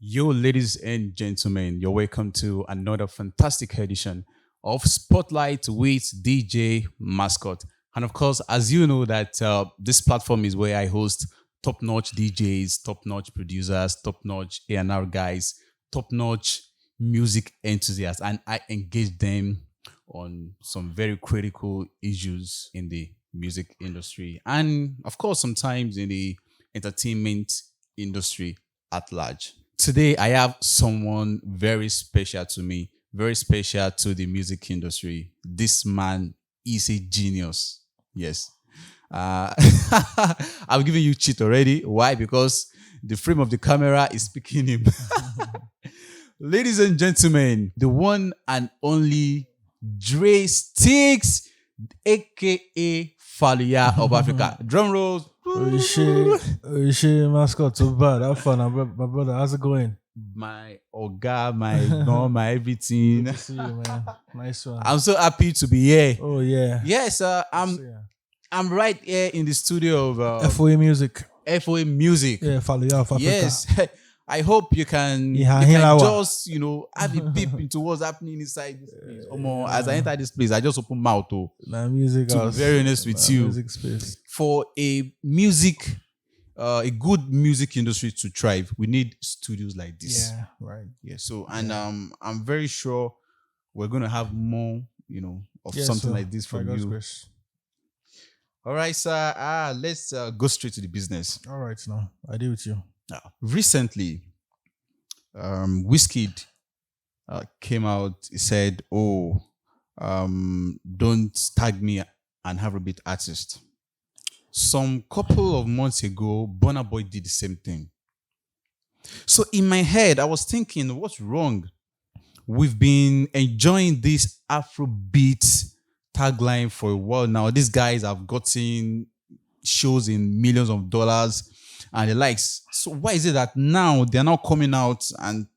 Yo, ladies and gentlemen, you're welcome to another fantastic edition of Spotlight with DJ Mascot. And of course, as you know, that this platform is where I host top-notch DJs, top-notch producers, top-notch A&R guys, top-notch music enthusiasts, and I engage them on some very critical issues in the music industry, and of course, sometimes in the entertainment industry at large. Today, I have someone very special to me, very special to the music industry. This man is a genius. Yes. Uh, I've given you cheat already. Why? Because the frame of the camera is picking him. Ladies and gentlemen, the one and only Dresticks, aka Falia of Africa. Drum rolls. Oh, shit, mascot, so bad. How fun, my brother. How's it going? My Oga, my mom, my everything. Good to see you, man. Nice one. I'm so happy to be here. Oh, yeah. Yes, I'm right here in the studio of FOA music. FOA Music. Yeah, follow you off Africa. Yes, I hope you can, Yeah, you can hilawa. just have a peep into what's happening inside this place. Omo, as I enter this place, I just open mouth Nah, music to be house. very honest with you. Music space. For a good music industry to thrive, we need studios like this. Yeah, right. Yeah. So, and I'm very sure we're gonna have more, of Yeah, something so, like this by from God's you. grace. All right, sir. Let's go straight to the business. All right, now. I deal with you. Now, recently, Wizkid came out. He said, "Oh, don't tag me an Afrobeat artist." Some couple of months ago, Burna Boy did the same thing. So in my head, I was thinking, what's wrong? We've been enjoying this Afrobeat tagline for a while now. These guys have gotten shows in millions of dollars and the likes. So why is it that now they're now coming out and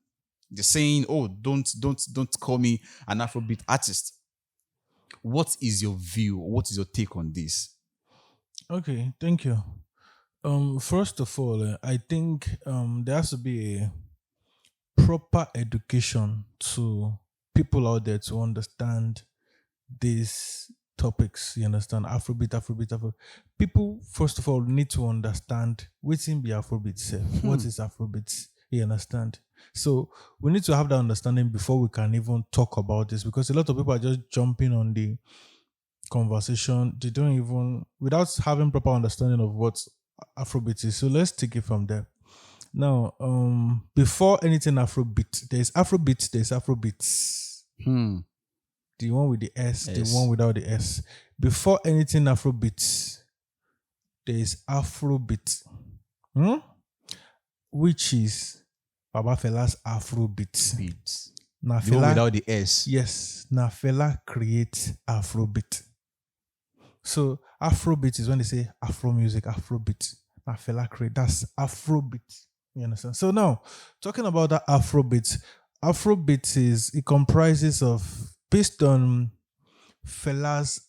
they're saying, "Oh, don't call me an Afrobeat artist"? What is your view? What is your take on this? Okay, thank you. First of all, I think there has to be a proper education to people out there to understand these topics. You understand? Afrobeat. People, first of all, need to understand what's in be Afrobeat self. What is Afrobeat? You understand? So we need to have that understanding before we can even talk about this, because a lot of people are just jumping on the conversation. They don't even, without having proper understanding of what Afrobeat is. So let's take it from there. Now, before anything Afrobeat, there's Afrobeat, there's Afrobeats. Hmm. The one with the S, Yes. the one without the S. Before anything Afrobeat, there is Afrobeat, which is Baba Fela's Afrobeat. Beats. Na The one Fela, without the S. yes, na Fela create Afrobeat. So Afrobeat is when they say Afro music, Afrobeat. Na Fela create, that's Afrobeat. You understand? So now, talking about that Afrobeat, Afrobeat it comprises of, based on Fela's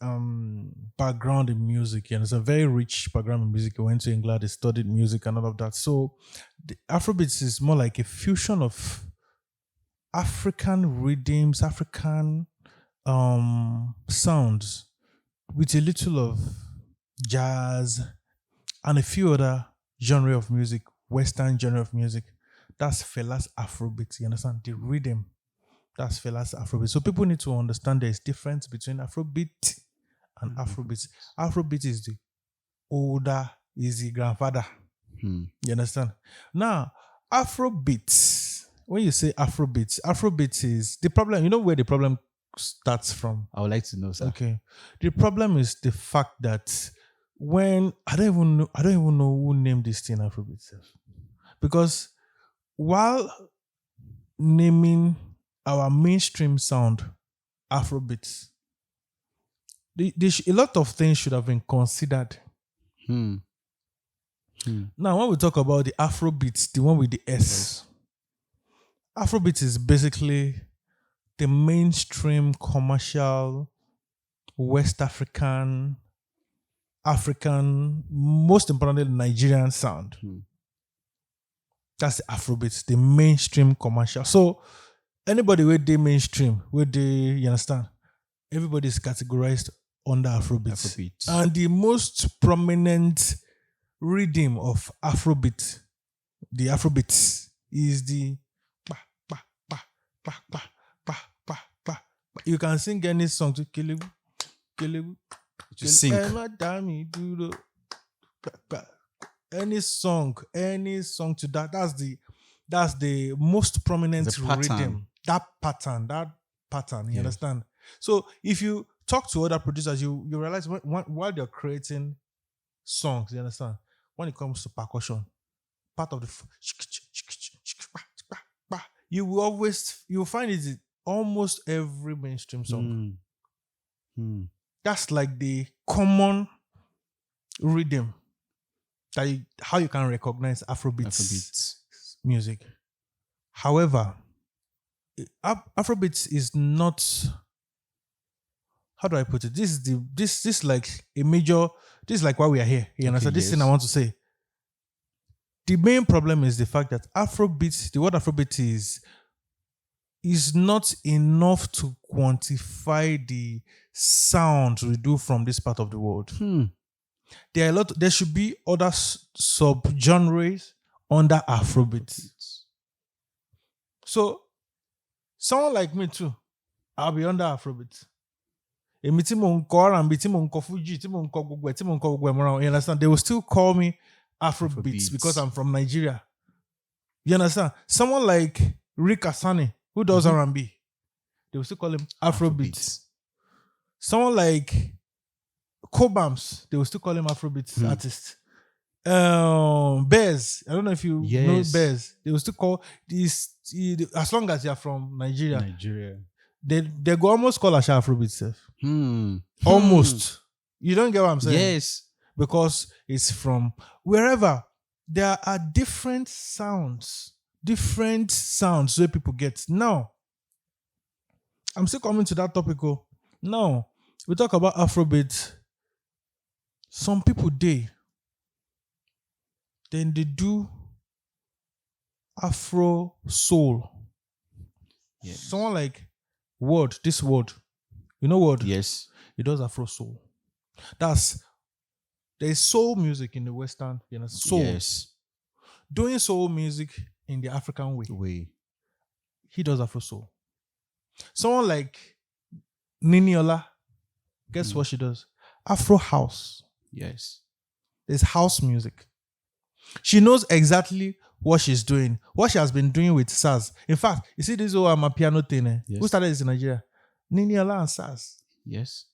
background in music. You know, it's a very rich background in music. He went to England, he studied music and all of that. So the Afrobeats is more like a fusion of African rhythms, African sounds with a little of jazz and a few other genre of music, Western genre of music. That's Fela's Afrobeat. You understand? The rhythm. That's Fela's Afrobeat. So people need to understand there's difference between Afrobeat and Afrobeat. Afrobeat is the older, is the grandfather. Hmm. You understand? Now, Afrobeat, when you say Afrobeat, Afrobeat is the problem. You know where the problem starts from? I would like to know, sir. Okay. The problem is the fact that when I don't even know who named this thing Afrobeat itself. Because while naming our mainstream sound Afrobeats, a lot of things should have been considered. Hmm. Now, when we talk about the Afrobeats, the one with the S, Afrobeat is basically the mainstream commercial West African, most importantly, Nigerian sound. That's the Afrobeats, the mainstream commercial. So anybody with the mainstream, with the you understand, everybody is categorized under Afrobeats. Afrobeat. And the most prominent rhythm of Afrobeat, the Afrobeats, is the pa, pa, pa, pa, pa, pa, pa, pa. You can sing any song to Kelebu, Kelebu, Just sing. any song to that. That's the most prominent The pattern. rhythm. That pattern. You understand? So if you talk to other producers, you realize while they're creating songs, you understand? When it comes to percussion, part of the you will find it in almost every mainstream song. That's like the common rhythm that how you can recognize Afrobeats music. However, Afrobeats is not. How do I put it? This is like a major. This is like why we are here. You understand? This thing I want to say. The main problem is the fact that Afrobeats, the word Afrobeat is not enough to quantify the sound we do from this part of the world. There are a lot. There should be other sub-genres under Afrobeat. So, someone like me too, I'll be under Afrobeat. You understand? They will still call me Afrobeats because I'm from Nigeria. You understand? Someone like Rick Asani, who does R&B, they will still call him Afrobeats. Someone like Cobams, they will still call him Afrobeats artist. Bears, I don't know if you know Bears. They will still call this, as long as you're from Nigeria. They go almost call Asha Afrobeats. Almost. You don't get what I'm saying? Yes. Because it's from wherever. There are different sounds where people get. Now, I'm still coming to that topic. Now, we talk about Afrobeat. Some people then they do Afro soul. Yes. Someone like this word. You know Word? Yes. It does Afro soul. There's soul music in the Western, soul. Yes. Doing soul music in the African way. He does Afro soul. Someone like Niniola, guess what she does? Afro house. Yes. There's house music. She knows exactly what she's doing, what she has been doing with SARS. In fact, you see this whole piano thing. Yes. Who started this in Nigeria? Niniola and SARS. Yes.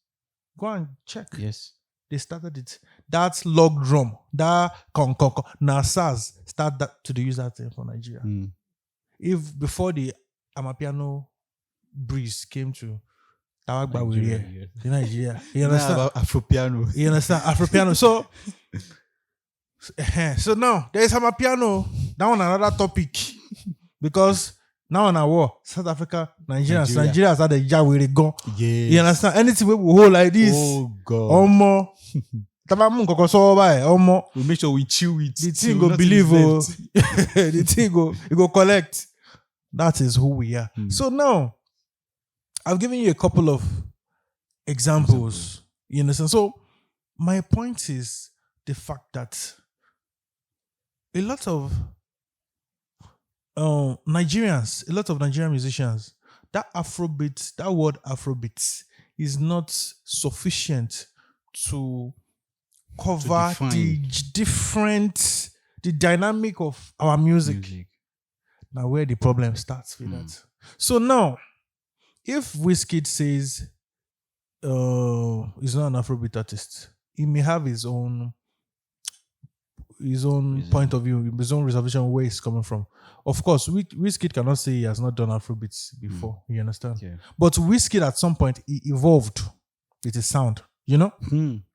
Go and check. Yes. They started it. That log drum, that now SARS started to use that thing for Nigeria. If before the Amapiano breeze came to Nigeria. You understand? Afropiano. You understand? Afropiano. So now there is Amapiano. That one another topic. Because now in our war, South Africa, Nigeria has had a job where they go. Yes. You understand? Anything we will hold like this. Oh God. Omah. We make sure we chew it. The thing go believe. The thing go collect. That is who we are. So now, I've given you a couple of examples. You understand? So my point is the fact that a lot of Nigerians, a lot of Nigerian musicians, that word Afrobeat is not sufficient to cover the dynamic of our music. Now where the problem starts with that. So now, if Wizkid says he's not an Afrobeat artist, he may have his own point of view, his own reservation where he's coming from. Of course, Wizkid cannot say he has not done Afrobeats before. You understand? Yeah. But Wizkid at some point he evolved with his sound. You know?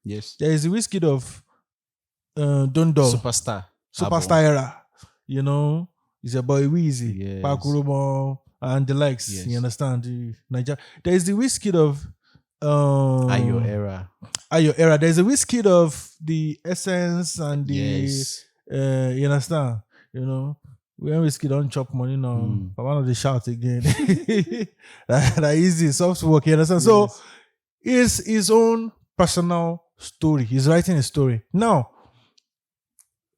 Yes. There is a Wizkid of Dundal. Superstar era. You know? He's a boy Weezy. Pakurubo and the likes. Yes. You understand? There is the Wizkid of Ayo era. There's a Wizkid of the Essence and the you understand? You know? When Whiskey don't chop money now, Mm. I want to shout again. that easy, soft work, you understand? So Yes. it's his own personal story. He's writing a story. Now,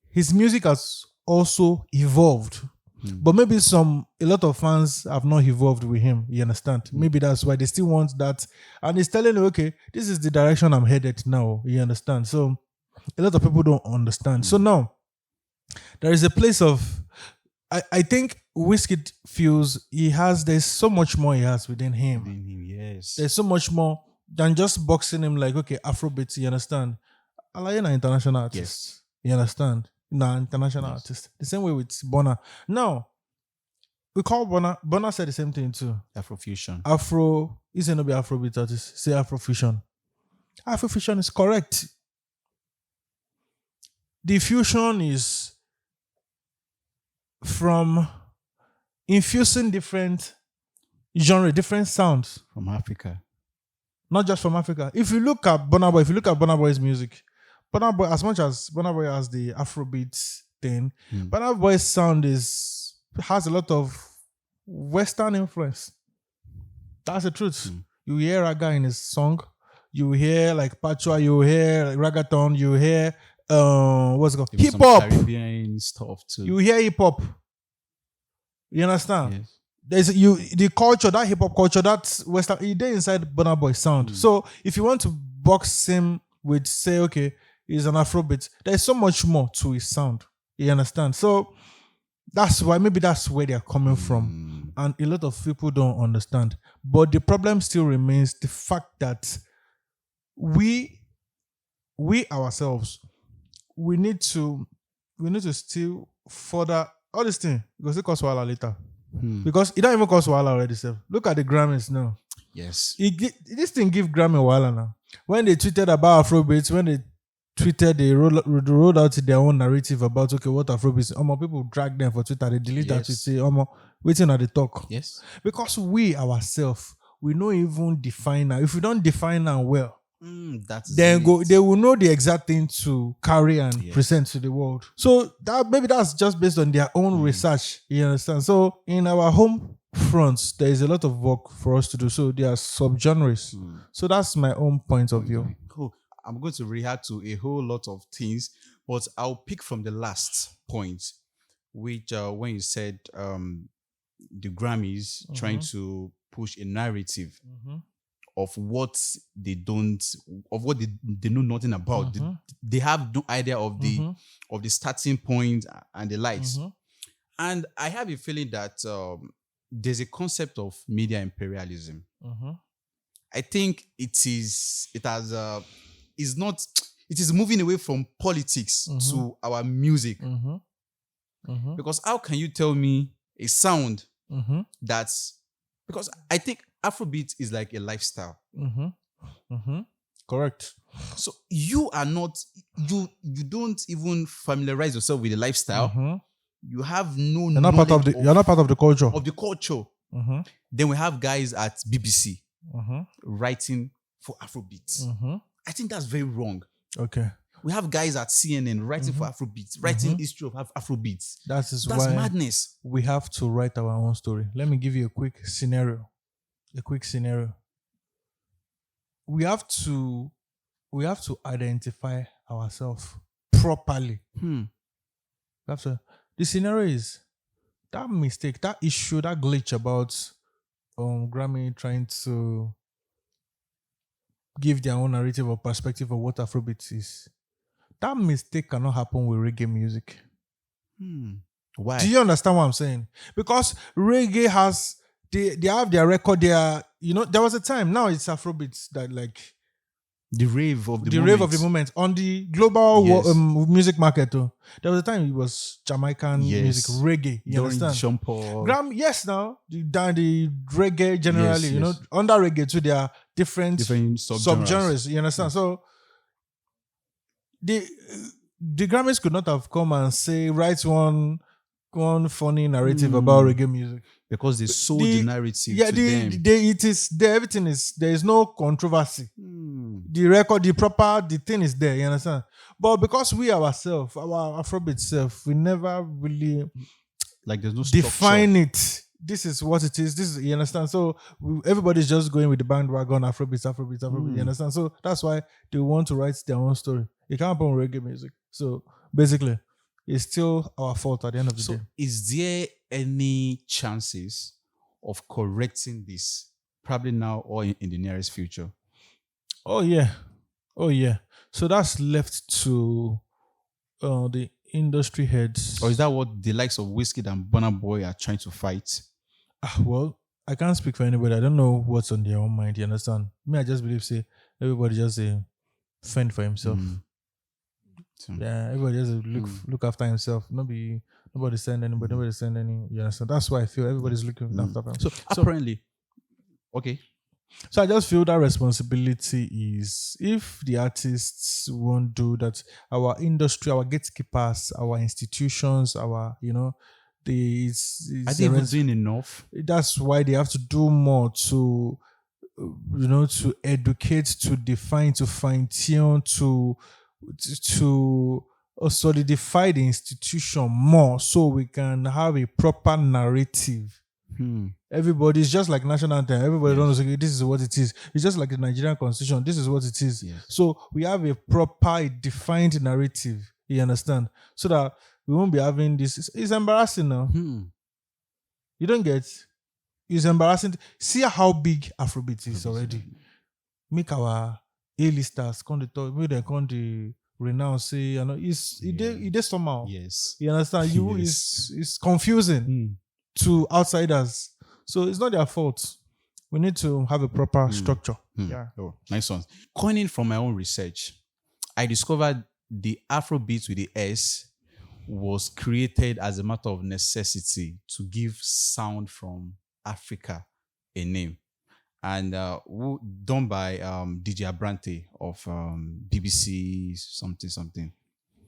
his music has also evolved. Mm. But maybe a lot of fans have not evolved with him. You understand? Mm. Maybe that's why they still want that. And he's telling you, okay, this is the direction I'm headed now. You understand? So a lot of people don't understand. So Mm. now there is a place of I think Wizkid feels there's so much more he has within him. Within him, yes. There's so much more than just boxing him like, okay, Afrobeats, you understand? I like an international artist. Yes. You understand? Nah, international Yes. artist. The same way with Bonner. Now, we call Bonner. Bonner said the same thing too. Afrofusion. He said no be Afrobeat artist. Say Afrofusion. Afrofusion is correct. The fusion is from infusing different genre, different sounds, From Africa. not just from Africa. If you look at Burna Boy, if you look at Burna Boy's music, Burna Boy, as much as Burna Boy has the Afrobeat thing, Mm. Burna Boy's sound has a lot of Western influence. That's the truth. Mm. You hear Raga in his song, you hear like Pachwa, you hear like reggaeton, you hear what's it called? Even Hip some hop. Caribbean stuff too. You hear hip hop. You understand? Yes. There's the culture, that hip hop culture, that's Western. He did inside Burna Boy sound. Mm. So if you want to box him with say, okay, he's an Afrobeat, there's so much more to his sound. You understand? So that's why maybe that's where they're coming from, and a lot of people don't understand. But the problem still remains the fact that we ourselves we need to still further all this thing because it costs wahala later. Mm. Because it don't even cost wahala already. Sir. Look at the Grammys now. Yes. This thing give Grammy wahala now. When they tweeted about Afrobeats, when they tweeted, they rolled out their own narrative about okay, what Afrobeats. People drag them for Twitter. They delete that to Yes. say, waiting at the talk. Yes. Because we ourselves, we don't even define now. If we don't define now well, That's then they will know the exact thing to carry and Yes. present to the world. So that's just based on their own research. You understand? So in our home fronts, there is a lot of work for us to do. So there are subgenres. So that's my own point of view. Cool. I'm going to react to a whole lot of things, but I'll pick from the last point, which when you said the Grammys trying to push a narrative of what they don't, of what they know nothing about. They have no idea of the starting point and the likes. And I have a feeling that there's a concept of media imperialism. I think it is moving away from politics to our music. Because how can you tell me a sound that's, because I think Afrobeat is like a lifestyle. Correct. So you are not, you don't even familiarize yourself with the lifestyle. You have no You're not part of knowledge you're not part of the culture. of the culture. Then we have guys at BBC writing for Afrobeat. I think that's very wrong. Okay. We have guys at CNN writing for Afrobeat, writing history of Afrobeat. That's That's why madness. we have to write our own story. Let me give you a quick scenario. We have to identify ourselves properly. The scenario is that mistake, that issue, that glitch about Grammy trying to give their own narrative or perspective of what Afrobeat is. That mistake cannot happen with reggae music. Why? Do you understand what I'm saying? Because reggae has they have their record. There was a time. Now it's Afrobeats that like the rave of the rave of the moment on the global Yes. music market. Too. There was a time it was Jamaican Yes. music, reggae. You During understand? Sean Paul. Yes, now the reggae generally, Yes. under reggae too, there are different subgenres. subgenres. You understand? So the Grammys could not have come and say write one funny narrative about reggae music Because they sold the narrative to them. it is there. Everything is there. Is no controversy. The record, the thing is there. You understand? But because we ourselves, our Afrobeat self, we never really Like there's no structure. define it. This is what it is. This is, you understand. So everybody's just going with the bandwagon. Afrobeats, Afrobeats, Afrobeats. You Hmm. understand. So that's why they want to write their own story. You can't put on reggae music. So basically, it's still our fault at the end of the So day. is there any chances of correcting this? Probably now or in the nearest future. Oh yeah, oh yeah. So that's left to the industry Or is heads. that what the likes of Wizkid and Burna Boy are trying to fight? Well, I can't speak for anybody. I don't know what's on their own mind. You understand? Me, I just believe say everybody just fend for himself. Hmm. So, Yeah, everybody just hmm. look after himself. Nobody send anybody. Nobody send any. You understand? That's why I feel everybody's looking Hmm. after them. So So apparently, okay. so I just feel that responsibility is if the artists won't do that, our industry, our gatekeepers, our institutions, our Are it's they even doing enough? that's why they have to do more to to educate, to define, to fine tune, to solidify the institution more so we can have a proper narrative. Hmm. Everybody's just like national anthem. Everybody Yes. knows, okay, this is what it is. It's just like the Nigerian constitution. This is what it is. Yes. So we have a proper defined narrative. You understand? So that we won't be having this. It's embarrassing now. Hmm. You don't get. It's embarrassing. See how big Afrobeat is already. Make our A-listers come to talk. Make them come to renounce. Say, it is somehow. Yes. You understand? You Yes. is confusing Hmm. to outsiders. So it's not their fault. We need to have a proper structure. Hmm. Yeah. Oh, nice one. Coining from my own research, I discovered the Afrobeat with the S was created as a matter of necessity to give sound from Africa a name. And done by DJ Abrante of BBC something something.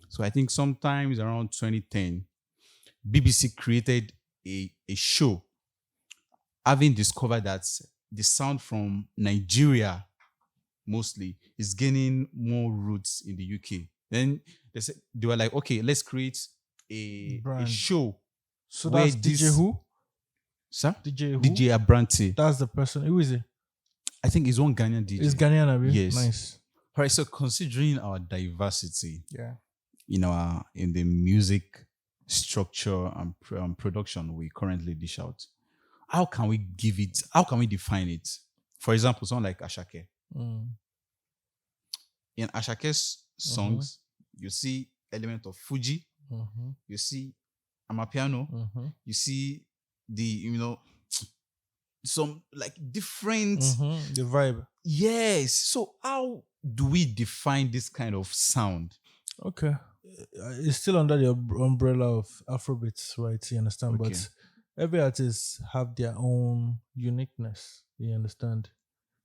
So I think sometimes around 2010, BBC created a show, having discovered that the sound from Nigeria mostly is gaining more roots in the UK. Then they were like, okay, let's create a Brand. show So where that's DJ this who? sir DJ who? DJ Abrante. That's the person. Who is it? I think he's one Ghanaian DJ. It's Ghanaian, Abi? Yes. Nice. All right. So considering our diversity, Yeah. in the music structure and production we currently dish out, how can we give it? How can we define it? For example, someone like Ashake. Mm. In Ashake's songs, you see element of Fuji, Mm-hmm. you see Amapiano, Mm-hmm. you see some like different. Mm-hmm. The vibe. Yes. So how do we define this kind of sound? Okay. It's still under the umbrella of Afrobeats, right? You understand? Okay. But every artist have their own uniqueness. You understand?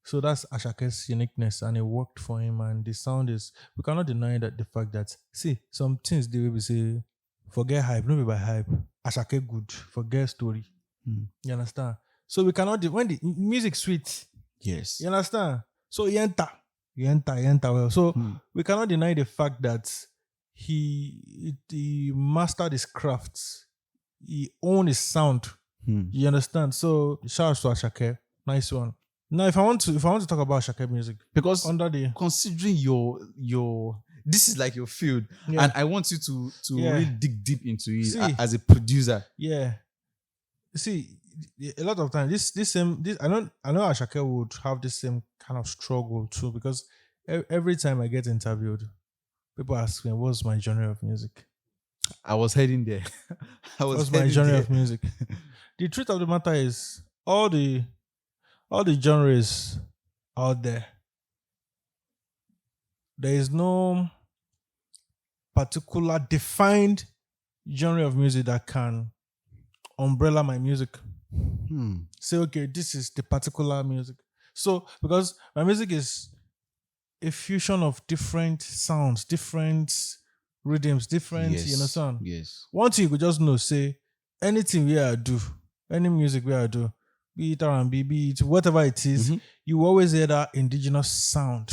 So that's Ashake's uniqueness, and it worked for him. And the sound is, we cannot deny that the fact that, see, some things the way we say, forget hype, no be by hype. Ashake good, forget story. You understand? So we cannot, when the music sweet, Yes. you understand? So you enter well. So we cannot deny the fact that he mastered his crafts. He owned his sound. You understand? So shout out to Ashake. Nice one. Now, if I want to talk about Ashake music, Because under the considering your this is like your field, Yeah. and I want you to Yeah. really dig deep into it See. as a producer. yeah, see, a lot of times this I know Ashake would have the same kind of struggle too, because every time I get interviewed, people ask me what's my genre of music. I was heading there. What's my genre of music? The truth of the matter is all the genres out there. There is no particular defined genre of music that can umbrella my music. Say, okay, this is the particular music. So, because my music is a fusion of different sounds, different rhythms, different, Yes. you understand? Yes. One thing you could just know, say, anything where I do, any music where I do, be it R&B, be it whatever it is, you always hear that indigenous sound.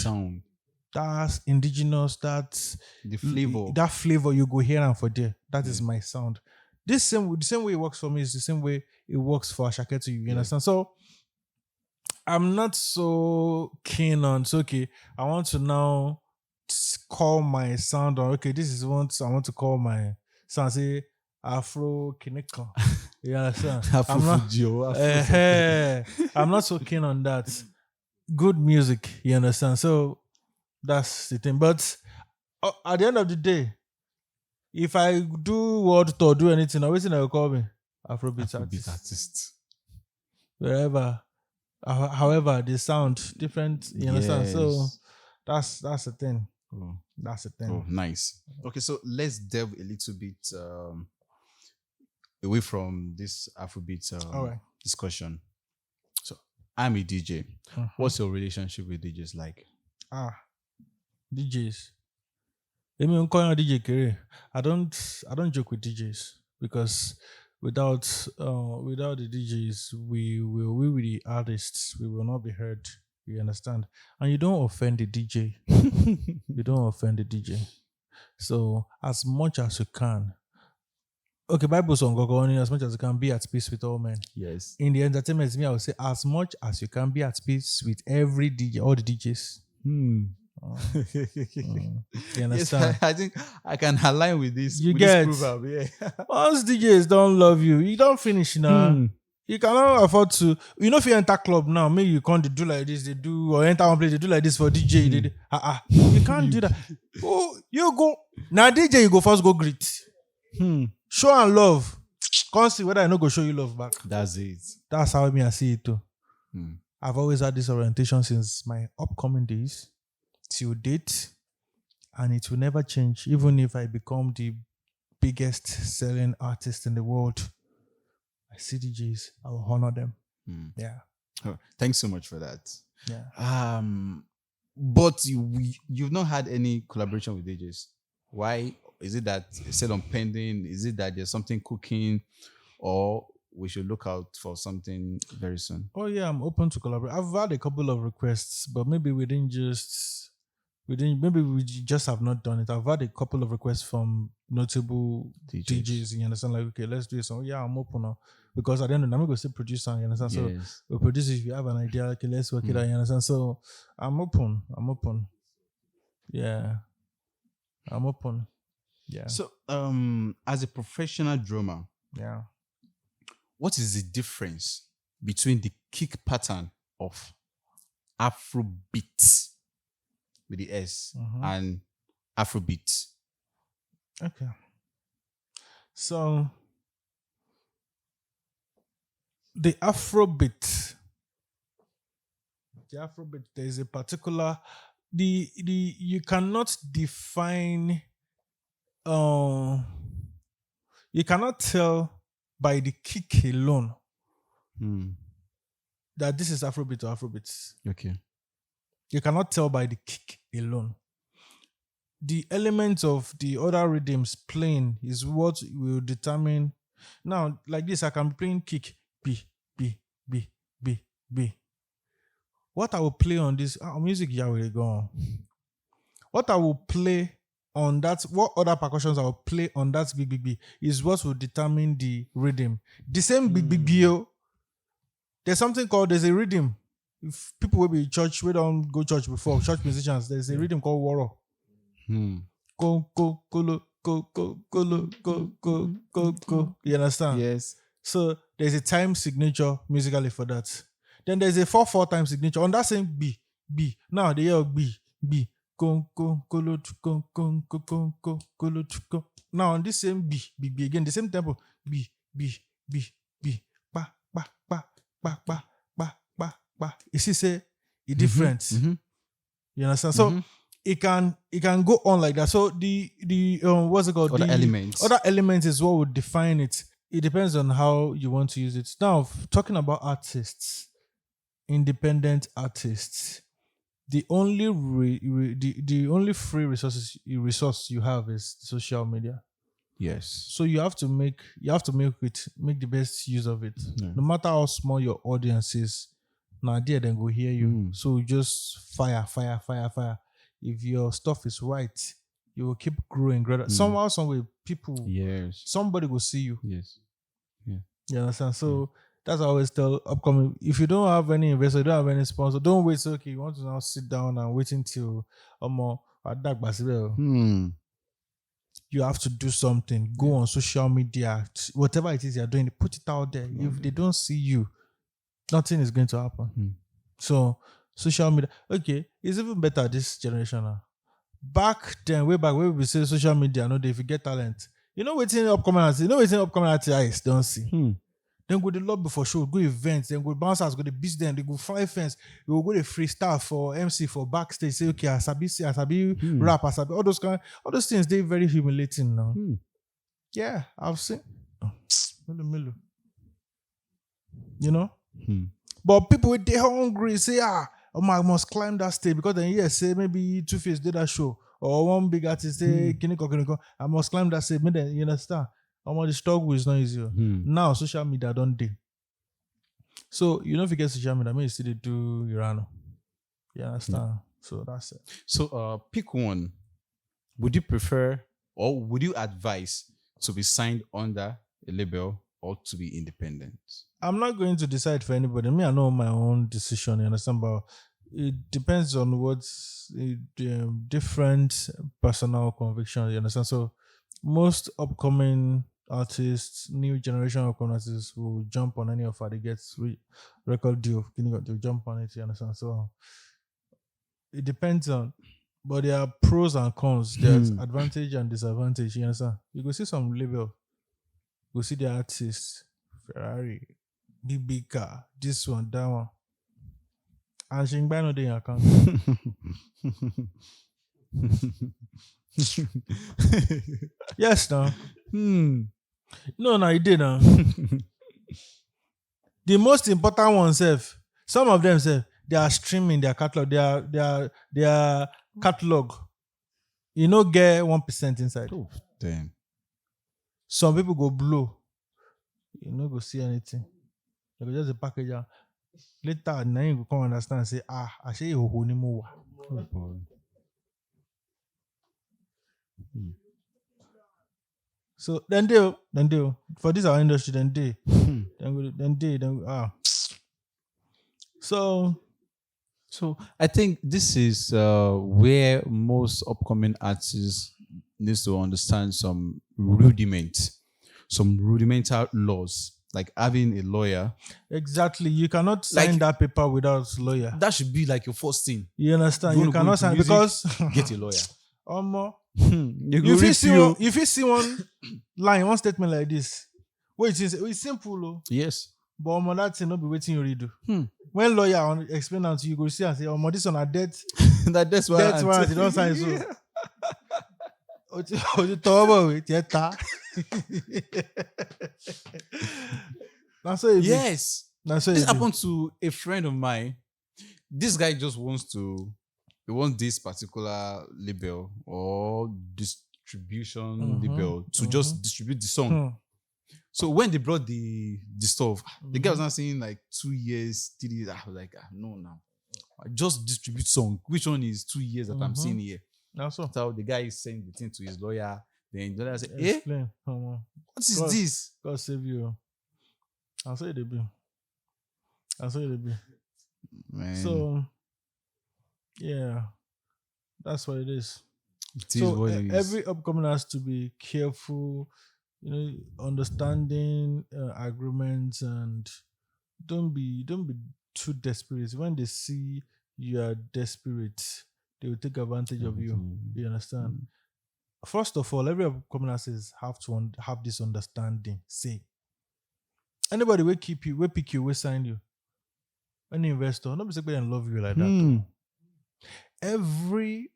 That's indigenous, that's The flavor. that flavor you go hear and for there. That is my sound. The same way it works for me is the same way it works for Ashake to you. You Yeah. understand? So I'm not so keen on. So okay, I want to now call my sound on. Okay, this is what I want to call my sound. Say Afro Kineko. You understand? Afro I'm not. Fuji or Afro something. I'm not so keen on that. Good music. You understand? So that's the thing. But at the end of the day, if I do world tour, do anything, always they will call me Afrobeat Afrobeat artist. artist. Wherever, however, they sound different. You understand? So Yes. that's the thing. Oh, That's the oh, thing. nice. Okay, so let's delve a little bit away from this Afrobeat All right. discussion. So I'm a DJ. Mhm. What's your relationship with DJs like? Ah, DJs. Let me call you DJ career. I don't joke with DJs because without the DJs, we with the artists, we will not be heard. You understand? And you don't offend the DJ. You don't offend the DJ. So as much as you can, okay, Bible song go on, as much as you can be at peace with all men. Yes. In the entertainment, me, I would say as much as you can be at peace with every DJ, all the DJs. Hmm. Oh, you Yes, understand? I think I can align You with this get proverb. Yeah. once DJs don't love you, you don't finish now. Hmm. You cannot afford to. You know, if you enter club now, maybe you can't do like this. They do or enter one place, they do like this for DJ. They do, you can't do that. Oh, you go now, DJ. You go first, go greet, Hmm. show and love. Can't see whether I no go show you love back. That's it. That's how me I see it too. Hmm. I've always had this orientation since my upcoming days till date, and it will never change. Even if I become the biggest selling artist in the world, I see DJs, I will honor them. Hmm. Yeah, Oh, thanks so much for that. yeah. But you've not had any collaboration with DJs. Why? Is it that it's still on pending? Is it that there's something cooking, or we should look out for something very soon? Oh yeah, I'm open to collaborate. I've had a couple of requests, but maybe we didn't maybe we just have not done it. I've had a couple of requests from notable DJs. You understand? Like, okay, let's do it. So yeah, I'm open now. Because at the end of the day, I'm going to say producer, you understand? So Yes. we produce if you have an idea, okay, let's work it out, you understand? So I'm open. I'm open. Yeah. I'm open. Yeah. So, as a professional drummer, Yeah. what is the difference between the kick pattern of Afrobeat with the S and Afrobeat? Okay. So the Afrobeat, there is a particular the you cannot define you cannot tell by the kick alone Hmm. that this is Afrobeat or Afrobeats. Okay. You cannot tell by the kick alone. The elements of the other rhythms playing is what will determine. Now, like this, I can be playing kick B, B, B, B, B. What I will play on this music, yeah, will go on. What I will play on that, what other percussions I will play on that big, big, big is what will determine the rhythm. The same big, big, big, there's something called, there's a rhythm. If people will be in church, we don't go church before, church musicians, there's a rhythm called Waro. Hmm. Go, go, go, lo, go, go, go, lo, go, go, go, go. You understand? Yes. So there's a time signature musically for that. Then there's a 4/4 time signature on that same B, B. Now they hear B, B. Go, go, go, lo, go, go, go, go, go, go, lo, go. Now on this same B, B, B again, the same tempo. B, B, B, B. Ba, ba, ba, ba, ba, ba, ba, ba. You see, say it different. Mm-hmm. You understand? So it can go on like that. So the what's it called? Other The elements. other elements is what would define it. It depends on how you want to use it. Now, talking about artists, independent artists, the only the only free resource you have is social media. Yes. So you have to make make the best use of it. Yeah. No matter how small your audience is, now there then go hear you. So just fire. If your stuff is right, you will keep growing. Somehow, some way, people, Yes. somebody will see you. Yes. Yeah. You understand? So that's why I always tell upcoming. If you don't have any investor, you don't have any sponsor, don't wait. So, okay, you want to now sit down and wait until Hmm. you have to do something. Go on social media, whatever it is you're doing, put it out there. If they don't see you, nothing is going to happen. So social media, okay, it's even better this generation now. Back then, way back when we say social media, no, if you get talent, you know what's in upcoming artists, don't see. Then go the lobby for show, go events, then go bouncers, go the beach, then they go fly fence, you go the freestyle for MC for backstage. Say okay, Asabi rap, Asabi, all those things. They very humiliating now. Yeah, I've seen. Milo. You know, but people with they hungry say I must climb that stage because then say maybe Two Face did that show or one big artist say Kiniko, I must climb that stage. Maybe you understand. The struggle is not easy. Now social media don't do. So you don't forget social media. Maybe still they do Urano. You understand? So that's it. So pick one. Would you prefer or would you advise to be signed under a label or to be independent? I'm not going to decide for anybody. Me, I know my own decision. You understand? But it depends on what's different personal conviction. You understand? So most upcoming artists, new generation of artists will jump on any offer they get record deal. They'll jump on it. You understand? So it depends on, but there are pros and cons. There's advantage and disadvantage. You understand? You go see some label, go see the artist, Ferrari, big car, this one, that one, and she buy no day account. Yes, now. No, you did now. The most important one, some of them they are streaming their catalog. Their catalog. You know, get 1% inside. Oh, damn. Some people go blow. You no go see anything. You go just a package. Later, now you go come understand and say, I say you ni mo wa. Oh, boy. So then they for this our industry then they So I think this is where most upcoming artists needs to understand some rudimental laws, like having a lawyer. exactly, you cannot sign that paper without lawyer. That should be like your first thing. You understand? You cannot sign music, because get a lawyer. If you see one line, one statement like this, it's simple, Yes. but that thing not be waiting you read do. When lawyer explain that to you, go see and say, this on a debt. That's why you don't sign so. That's so yes. That's so this happened to a friend of mine. This guy just wants this particular label or distribution label to just distribute the song. So when they brought the stuff, the guy was not saying like 2 years, 3 years. I was like, no, now. I just distribute song. Which one is 2 years that I'm seeing here? So the guy is saying the thing to his lawyer. Then the lawyer said, explain. What is this? God save you. I'll say it be. Man. So yeah, that's what it is. It is what it is. Every upcoming has to be careful, understanding agreements, and don't be too desperate. When they see you are desperate, they will take advantage of you. You understand? First of all, every upcoming artist have to have this understanding. Say, anybody will keep you, will pick you, will sign you. Any investor, nobody say and love you like that. Every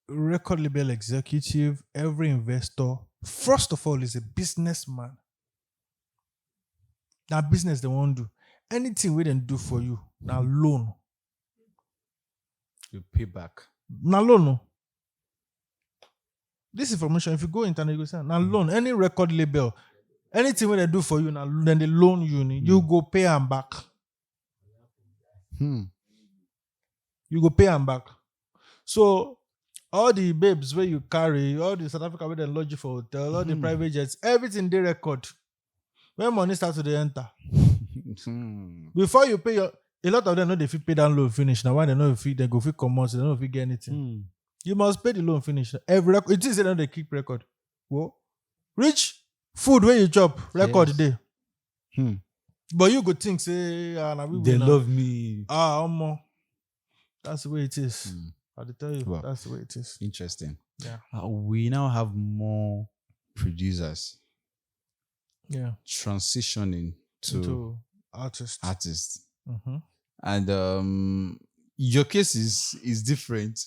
record label executive, every investor, first of all, is a businessman. That business they won't do. Anything we didn't do for you, now loan. You pay back. Now loan. No. This information, if you go internet, you go say, now loan. Any record label, anything when they do for you, now then they loan you, you go pay them back. You go pay them back. So all the babes where you carry, all the South Africa where they lodge you for hotel, all the private jets, everything they record. When money starts to dey enter, before you pay your, a lot of them know they fit pay that loan finish. Now why they know if they go fit come out, they don't know if you get anything. You must pay the loan finish. Every record, it is they keep record. Whoa. Rich food where you chop record Yes. day. Hmm. But you go think say nah, we They win now. love me. Omo. That's the way it is. I'll tell you, Wow. that's the way it is. Interesting. Yeah. We now have more producers Yeah. transitioning to To artists. artists. Mm-hmm. And your case is different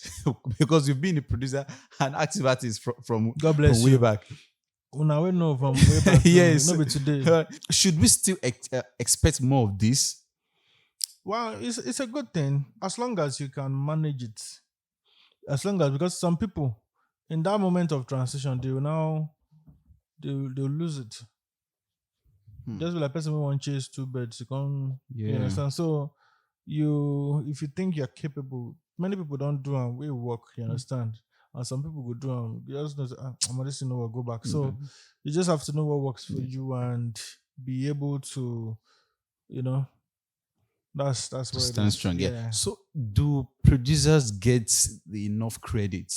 because you've been a producer and active artist from God bless way you. back. Una we know from way back. Yes. No be today. Should we still expect more of this? Well, it's a good thing as long as you can manage it. As long as, because some people in that moment of transition they will now they'll lose it. Just be like person who want chase two birds, you can't. You understand? So if you think you're capable, many people don't do and we work. You understand? And some people go do them. You just know, I'm this know what go back. So you just have to know what works for you and be able to, that's what it Stand is. strong. Yeah. So do producers get enough credit?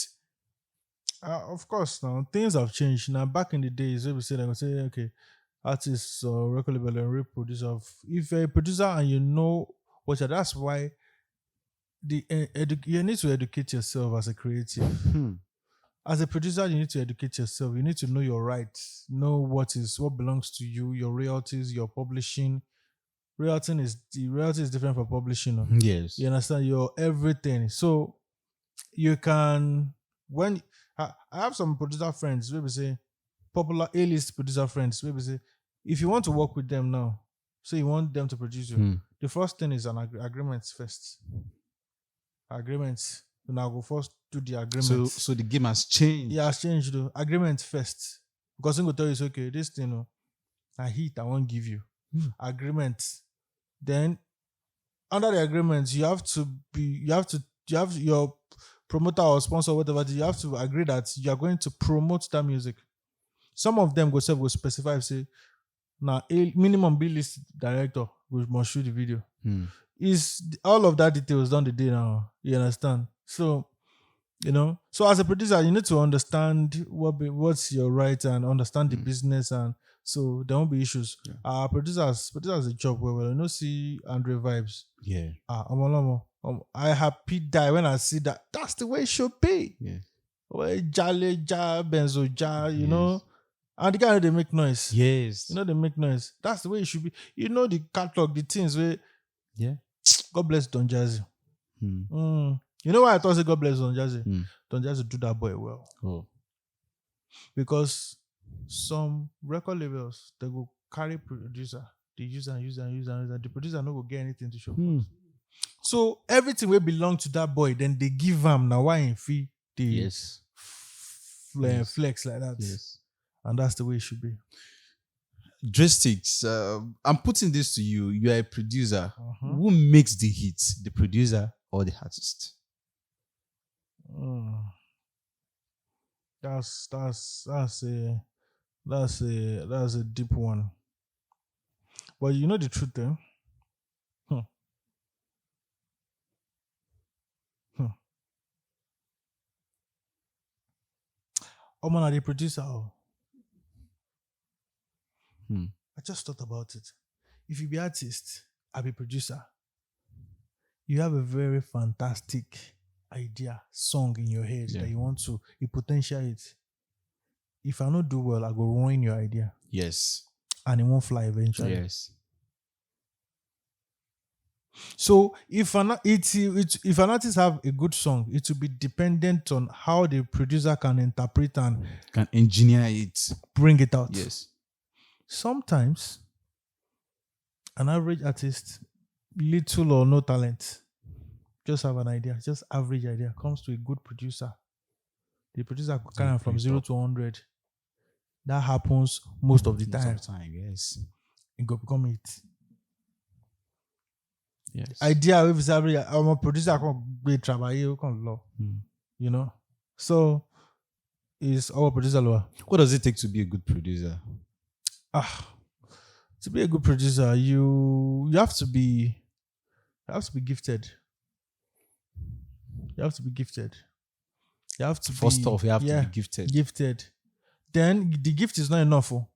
Of course, now things have changed. Now back in the days, we say they go say, okay, artists or record label and real producer. If you're a producer and you know what you're, that's why you need to educate yourself as a creative. As a producer, you need to educate yourself. You need to know your rights, know what belongs to you, your royalties, your publishing. Royalty is different from publishing. No? Yes. You understand? Your everything. So you can, when I have some producer friends, maybe say popular A-list producer friends, maybe say if you want to work with them now, so you want them to produce you, the first thing is an agreement first. Agreements. Now go first do the agreement. So the game has changed. Yeah, has changed though. Agreement first. Because I'm gonna tell you, it's okay, this thing, I hit, I won't give you. Agreement. Then under the agreement, you have your promoter or sponsor, whatever, you have to agree that you are going to promote that music. Some of them will specify, say, now a minimum B list director we must shoot the video. Is all of that details done the day now. You understand? So, so as a producer, you need to understand what's your right and understand the business, and so there won't be issues. Producers a job where see Andre vibes. Yeah. I happy die when I see that. That's the way it should be. Yeah. Jale, benzo, know. And the guy they make noise. Yes. They make noise. That's the way it should be. The catalog, the things where. Yeah. God bless Don Jazzy. You know why I thought say God bless Don Jazzy? Don Jazzy do that boy well. Oh. Because some record labels they go carry producer, they use and the producer no go get anything to show. So everything will belong to that boy. Then they give him now why in fee the flex like that. Yes. And that's the way it should be. Dresticks, I'm putting this to you. You are a producer. Who makes the hits? The producer or the artist? That's a deep one. But you know the truth, eh? I'm the producer. I just thought about it. If you be artist, I be producer. You have a very fantastic idea, song in your head that you want to, you potential it. If I not do well, I go ruin your idea. Yes. And it won't fly eventually. Yes. So if an artist have a good song, it will be dependent on how the producer can interpret and can engineer it, bring it out. Yes. Sometimes an average artist, little or no talent, just have an idea, just average idea, comes to a good producer. The producer can from 0 to 100. That happens most of the time. Yes. It go become it. Yes. Idea with average. I'm a producer. I can't be travailler. Can't law. So is our producer Lua. What does it take to be a good producer? Ah, to be a good producer, you have to be gifted. You have to be gifted. You have to First be off, you have to be yeah gifted. gifted. Then the gift is not enough. Oh.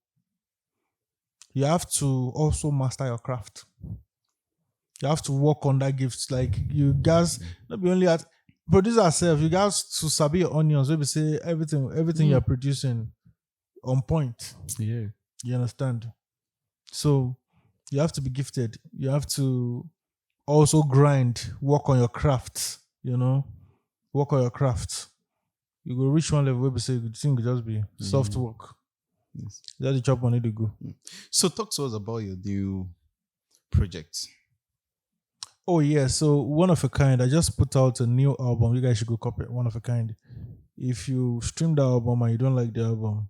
You have to also master your craft. You have to work on that gift. Like you guys, not be only at producer yourself, you guys to sabi your onions. Maybe say everything you're producing on point. Yeah. You understand? So you have to be gifted. You have to also grind, work on your craft, work on your craft. You go reach one level where we say the thing will just be soft work. Yes. That's the chop money to go. So talk to us about your new project. Oh yeah, so One of a Kind. I just put out a new album. You guys should go copy it, One of a Kind. If you stream the album and you don't like the album,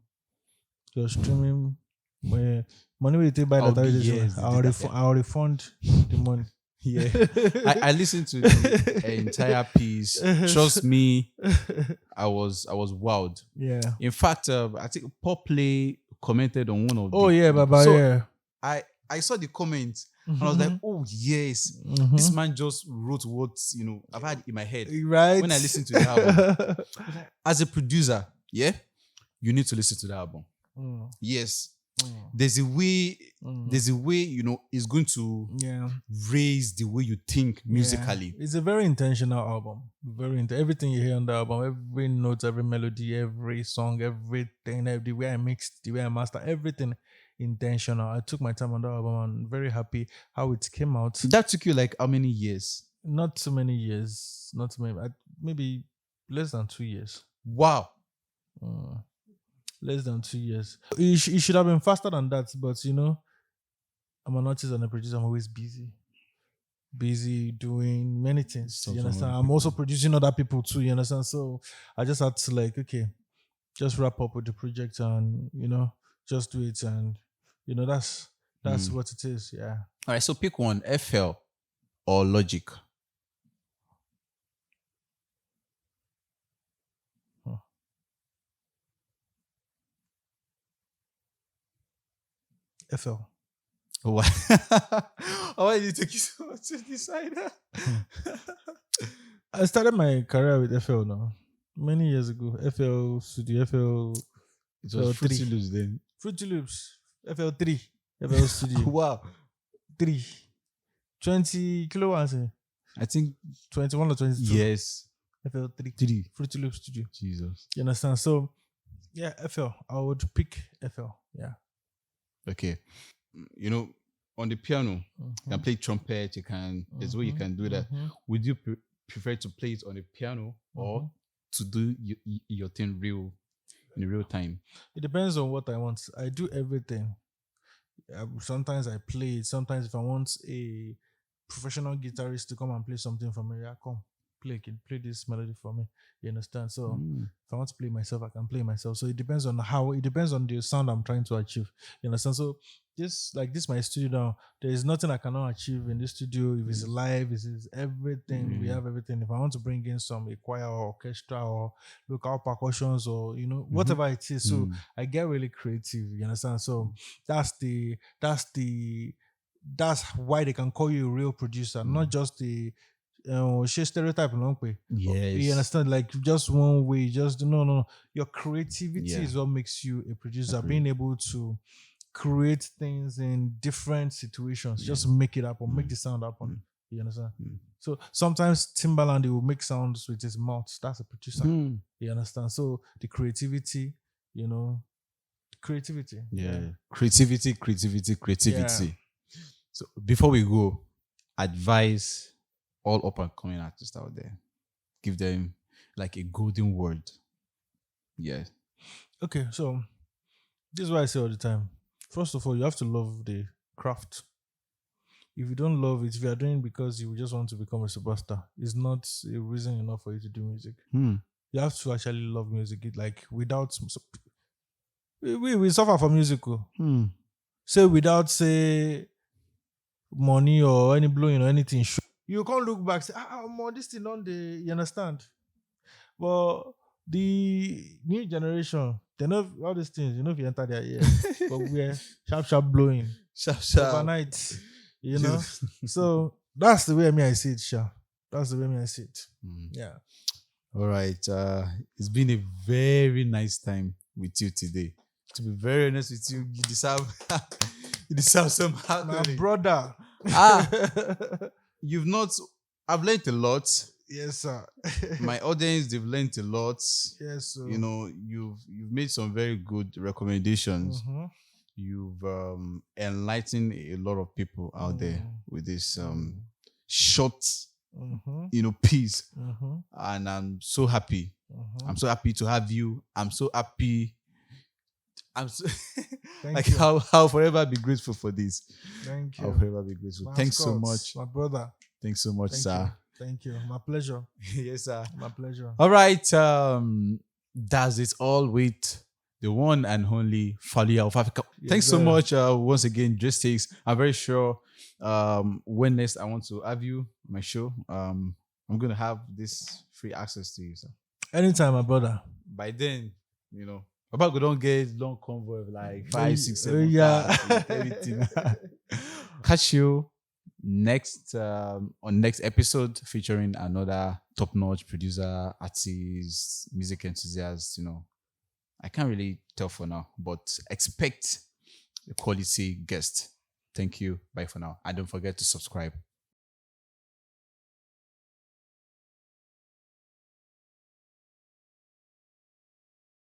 you're streaming money will take by I'll that. be yes, the data. I'll refund the money. Yeah. I listened to the entire piece. Trust me, I was wowed. Yeah. In fact, I think Pop Play commented on one of Oh the yeah, Baba. so Yeah. I saw the comments and I was like, oh yes, this man just wrote what I've had in my head Right. when I listened to the album. As a producer, yeah, you need to listen to the album. Yes, there's a way it's going to raise the way you think musically. It's a very intentional album. Everything you hear on the album, every note, every melody, every song, everything, the way I mixed, the way I mastered, everything intentional. I took my time on the album. I'm very happy how it came out. That took you like how many years? Not too many years. Not too many. Maybe less than 2 years. Wow. Less than 2 years. It should have been faster than that, but I'm an artist and a producer. I'm always busy doing many things. You understand? I'm also producing other people too. You understand? So I just had to just wrap up with the project and just do it, and that's what it is. Yeah. All right. So pick one: FL or Logic. FL. Why? Why did it take you so much to decide that? I started my career with FL now. Many years ago. FL Studio, FL. It was Fruity Loops then. Fruity Loops. FL3. FL Studio. Wow. 3. 20 kilowatts. I think 21 or 22. Yes. FL3. 3. Fruity Loops Studio. Jesus. You understand? So, yeah, FL. I would pick FL. Yeah. Okay. On the piano, you can play trumpet, there's a way you can do that. Would you prefer to play it on the piano or to do your thing in real time? It depends on what I want. I do everything. Sometimes I play it. Sometimes if I want a professional guitarist to come and play something for me, come play this melody for me. You understand? So if I want to play myself, I can play myself. So it depends on the sound I'm trying to achieve. You understand? So this my studio now. There is nothing I cannot achieve in this studio. If it's live, it's everything. We have everything. If I want to bring in a choir or orchestra or local percussions or whatever it is. So I get really creative. You understand? So that's why they can call you a real producer, not just the stereotype long way. Yes. You understand? Like just one way, just no. Your creativity is what makes you a producer. Being able to create things in different situations, just make it happen, make the sound happen. You understand? So sometimes Timbaland will make sounds with his mouth. That's a producer. You understand? So the creativity, creativity. Yeah. Creativity. Yeah. So before we go, advise all up and coming artists out there. Give them like a golden word. Yeah. Okay, so this is what I say all the time. First of all, you have to love the craft. If you don't love it, if you are doing it because you just want to become a superstar, it's not a reason enough for you to do music. You have to actually love music. Without we suffer for musical. So without money or any blowing or anything, you can't look back say, this thing on the, you understand? But The new generation, they know all these things. You know, if you enter their ears, but we're sharp, sharp blowing Sharp, sharp. overnight. You know, Just- so that's the way me I see it, Sha. That's the way me I see it. Mm. Yeah. All right. It's been a very nice time with you today. To be very honest with you, you deserve you deserve some My accolade. brother. Ah, you've not. I've learned a lot. Yes, sir. My audience, they've learned a lot. Yes, sir. You know, you've made some very good recommendations. Mhm. You've enlightened a lot of people out there with this short, Mhm. piece, Mhm. and I'm so happy. Mhm. I'm so happy to have you. I'm so happy. I'm so Thank like you. I'll forever be grateful for this. Thank I'll you. forever be grateful. Thanks so Mascots, much. my brother. Thanks so much, Thank sir. you. Thank you. My pleasure. Yes, sir. My pleasure. All right. That's it all with the one and only Falia of Africa. Yes, Thanks so sir. much once again, Dresticks. I'm very sure when next I want to have you on my show, I'm gonna have this free access to you, sir. Anytime, my brother. By then, About we don't get long convoy of like five, six, seven yeah. cars with everything. Catch you next on next episode featuring another top-notch producer, artist, music enthusiast. I can't really tell for now, but expect a quality guest. Thank you. Bye for now. And don't forget to subscribe.